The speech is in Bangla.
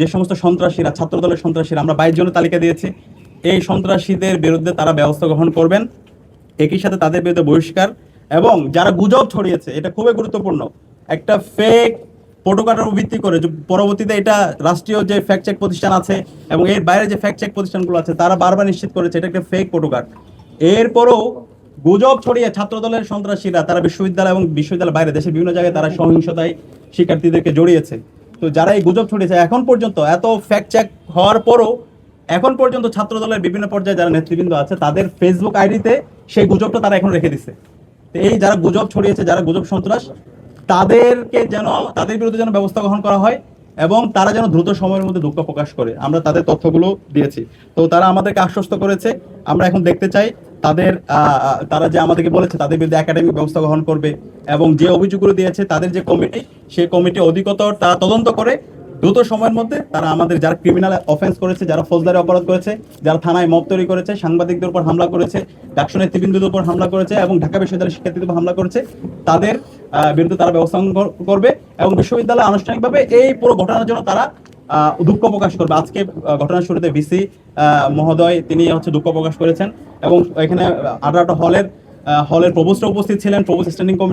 যে সমস্ত সন্ত্রাসীরা, ছাত্রদলের সন্ত্রাসীরা, আমরা 22 জনের তালিকা দিয়েছি, এই সন্ত্রাসীদের বিরুদ্ধে তারা ব্যবস্থা গ্রহণ করবেন। একই সাথে তাদের বিরুদ্ধে বহিষ্কার, এবং যারা গুজব ছড়িয়েছে, এটা খুবই গুরুত্বপূর্ণ, একটা ফেক প্রোটোকলের উপর ভিত্তি করে পরবর্তীতে এটা রাষ্ট্রীয় যে ফ্যাক্ট চেক প্রতিষ্ঠান আছে এবং এর বাইরে যে ফ্যাক্ট চেক প্রতিষ্ঠানগুলো আছে তারা বারবার নিশ্চিত করেছে এটা একটা ফেক প্রোটোকল। এরপরও গুজব ছড়িয়ে ছাত্রদলের সন্ত্রাসীরা তারা বিশ্ববিদ্যালয় এবং বিশ্ববিদ্যালয়ের বাইরে দেশের বিভিন্ন জায়গায় তারা সহিংসতায় শিক্ষার্থীদেরকে জড়িয়েছে। তো যারা এই গুজব ছড়িয়েছে, এখন পর্যন্ত এত ফ্যাক্ট চেক হওয়ার পরও এখন পর্যন্ত ছাত্রদলের বিভিন্ন পর্যায়ে যারা নেতৃবৃন্দ আছে তাদের ফেসবুক আইডিতে সেই গুজবটা তারা এখন রেখে দিচ্ছে। তো এই যারা গুজব ছড়িয়েছে, যারা গুজব সন্ত্রাস, তাদের বিরুদ্ধে যেন ব্যবস্থা গ্রহণ করা হয় এবং তারা যেন দ্রুত সময়ের মধ্যে দুঃখ প্রকাশ করে। আমরা তাদের তথ্যগুলো দিয়েছি, তো তারা আমাদেরকে আশ্বস্ত করেছে। আমরা এখন দেখতে চাই তারা যে আমাদেরকে বলেছে তাদের বিরুদ্ধে একাডেমিক ব্যবস্থা গ্রহণ করবে, এবং যে অভিযোগগুলো দিয়েছে তাদের যে কমিটি, সেই কমিটি অধিকতর তারা তদন্ত করে দ্রুত সময়ের মধ্যে তারা আমাদের যারা ক্রিমিনাল অফেন্স করেছে, যারা ফৌজদারি অপরাধ করেছে, যারা থানায় মব তৈরি করেছে, সাংবাদিকদের উপর হামলা করেছে, ডাকসু নেতৃবৃন্দদের উপর হামলা করেছে এবং ঢাকা বিশ্ববিদ্যালয়ের শিক্ষার্থীদের উপর হামলা করেছে, তাদের বিরুদ্ধে তারা ব্যবস্থা করবে এবং বিশ্ববিদ্যালয় আনুষ্ঠানিকভাবে এই পুরো ঘটনার জন্য তারা দুঃখ প্রকাশ করবে। আজকে ঘটনার শুরুতে ভিসি মহোদয় তিনি দুঃখ প্রকাশ করেছেন এবং এখানে 18টা হলের প্রভোস্টরা উপস্থিত ছিলেন, প্রভোস্ট স্ট্যান্ডিং কমিটি